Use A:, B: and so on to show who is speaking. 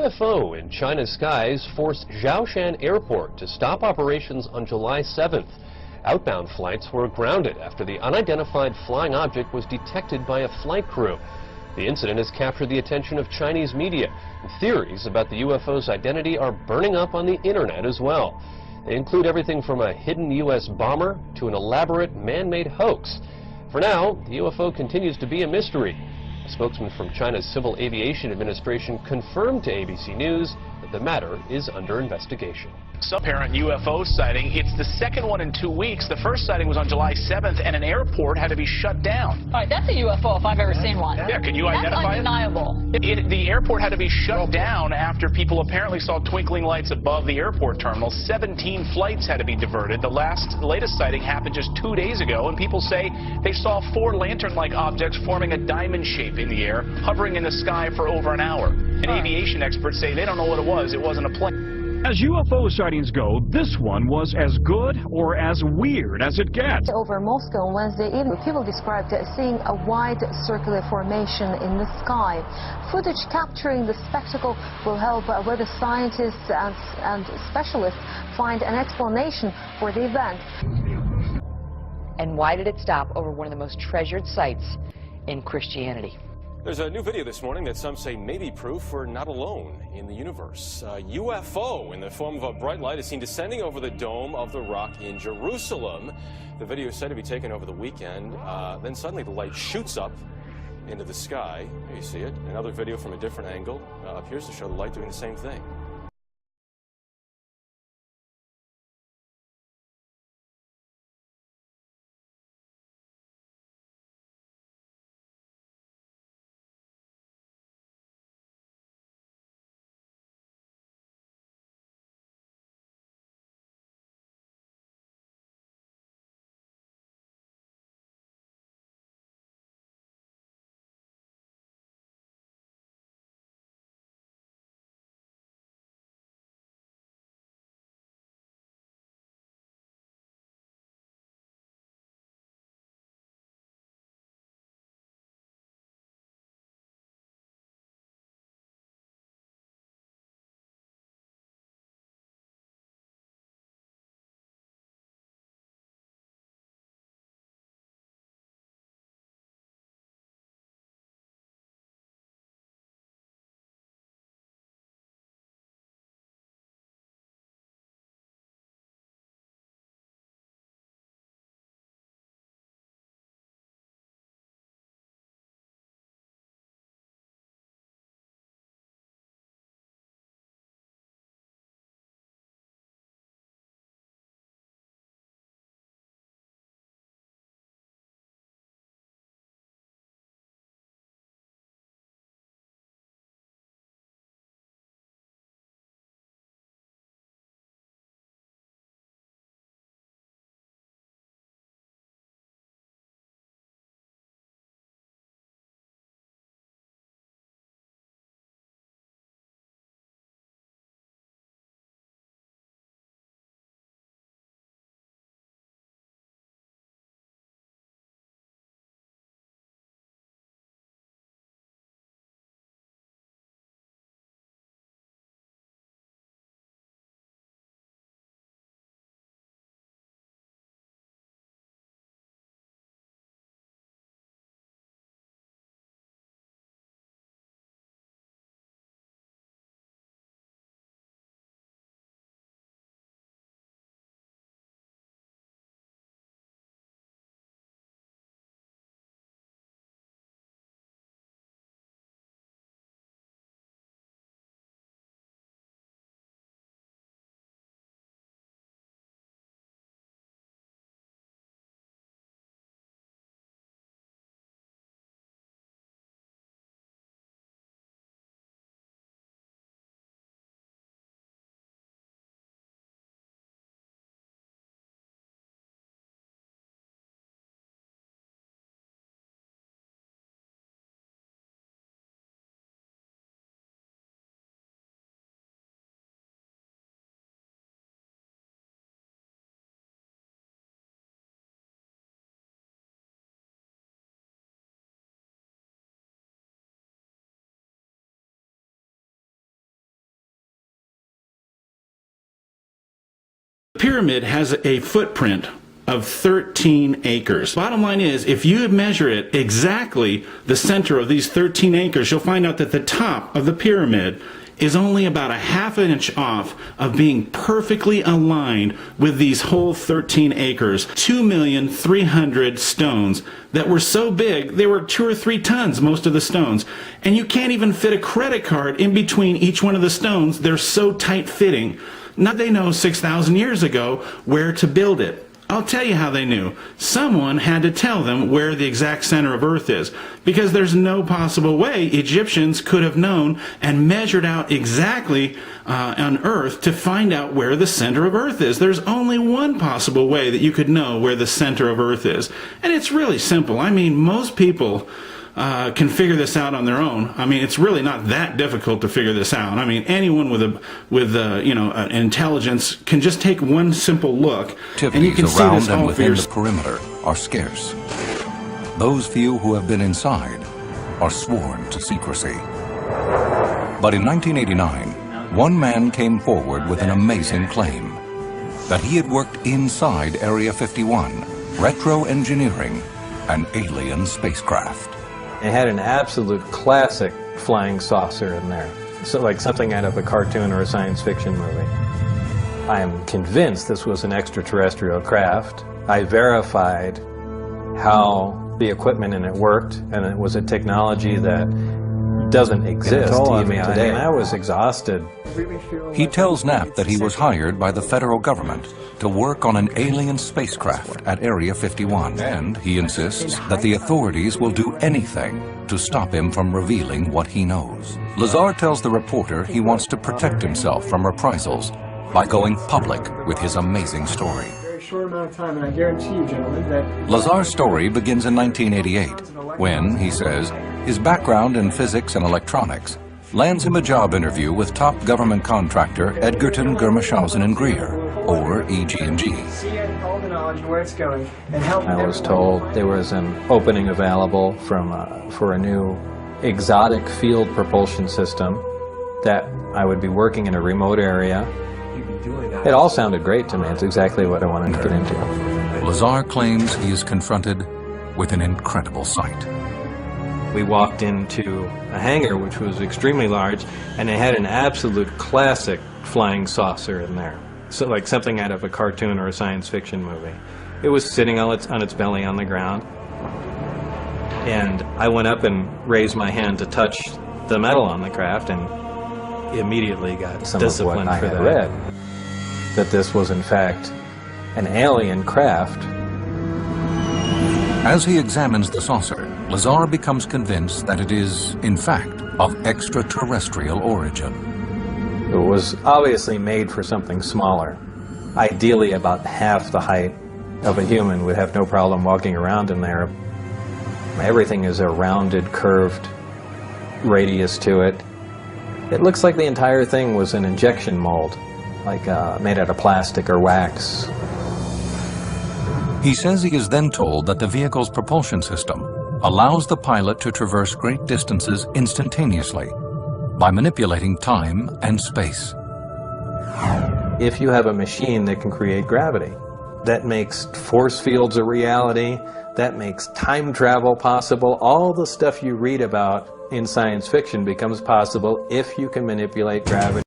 A: UFO in China's skies forced Zhoushan Airport to stop operations on July 7th. Outbound flights were grounded after the unidentified flying object was detected by a flight crew. The incident has captured the attention of Chinese media, and theories about the UFO's identity are burning up on the internet as well. They include everything from a hidden U.S. bomber to an elaborate man-made hoax. For now, the UFO continues to be a mystery. A spokesman from China's Civil Aviation Administration confirmed to ABC News that the matter is under investigation.
B: Apparent UFO sighting. It's the second one in 2 weeks. The first sighting was on July 7th, and an airport had to be shut down.
C: All right, that's a UFO if I've ever seen one.
B: Yeah, can you identify
C: undeniable.
B: it? The airport had to be shut down after people apparently saw twinkling lights above the airport terminal. 17 flights had to be diverted. The latest sighting happened just 2 days ago, and people say they saw 4 lantern-like objects forming a diamond shape in the air, hovering in the sky for over an hour. And aviation experts say they don't know what it was. It wasn't a plane.
D: As UFO sightings go, this one was as good or as weird as it gets.
E: Over Moscow on Wednesday evening, people described seeing a wide circular formation in the sky. Footage capturing the spectacle will help whether scientists and specialists find an explanation for the event.
F: And why did it stop over one of the most treasured sites in Christianity?
G: There's a new video this morning that some say may be proof we're not alone in the universe. A UFO in the form of a bright light is seen descending over the Dome of the Rock in Jerusalem. The video is said to be taken over the weekend. Then suddenly the light shoots up into the sky. Here you see it. Another video from a different angle appears to show the light doing the same thing.
H: The pyramid has a footprint of 13 acres. Bottom line is, if you measure it exactly the center of these 13 acres, you'll find out that the top of the pyramid is only about a ½ inch off of being perfectly aligned with these whole 13 acres. 2,300,000 stones that were so big, they were 2 or 3 tons, most of the stones. And you can't even fit a credit card in between each one of the stones. They're so tight fitting. Now they know 6,000 years ago where to build it. I'll tell you how they knew. Someone had to tell them where the exact center of Earth is, because there's no possible way Egyptians could have known and measured out exactly on Earth to find out where the center of Earth is. There's only one possible way that you could know where the center of Earth is, and it's really simple. I mean, most people can figure this out on their own. I mean, it's really not that difficult to figure this out. I mean, anyone with intelligence can just take one simple look, and you can see this all
I: within the perimeter are scarce. Those few who have been inside are sworn to secrecy. But in 1989, one man came forward with an amazing claim that he had worked inside Area 51, retro-engineering an alien spacecraft.
J: It had an absolute classic flying saucer in there, so like something out of a cartoon or a science fiction movie. I am convinced this was an extraterrestrial craft. I verified how the equipment in it worked, and it was a technology that doesn't exist even today. I was exhausted.
I: He tells Knapp that he was hired by the federal government to work on an alien spacecraft at Area 51, and he insists that the authorities will do anything to stop him from revealing what he knows. Lazar tells the reporter he wants to protect himself from reprisals by going public with his amazing story.
K: Short amount of time, and I guarantee you, gentlemen, that
I: Lazar's story begins in 1988, when, he says, his background in physics and electronics lands him a job interview with top government contractor Edgerton, Gurmishausen and Greer, or EG&G.
J: I was told there was an opening available for a new exotic field propulsion system, that I would be working in a remote area. It all sounded great to me. It's exactly what I wanted to get into.
I: Lazar claims he is confronted with an incredible sight.
J: We walked into a hangar which was extremely large, and it had an absolute classic flying saucer in there. So like something out of a cartoon or a science fiction movie. It was sitting on its belly on the ground, and I went up and raised my hand to touch the metal on the craft, and immediately got disciplined for that. Read that this was in fact an alien craft.
I: As he examines the saucer, Lazar becomes convinced that it is, in fact, of extraterrestrial origin.
J: It was obviously made for something smaller. Ideally about half the height of a human would have no problem walking around in there. Everything is a rounded, curved radius to it. It looks like the entire thing was an injection mold, like made out of plastic or wax.
I: He says he is then told that the vehicle's propulsion system allows the pilot to traverse great distances instantaneously by manipulating time and space.
J: If you have a machine that can create gravity, that makes force fields a reality, that makes time travel possible, all the stuff you read about in science fiction becomes possible if you can manipulate gravity.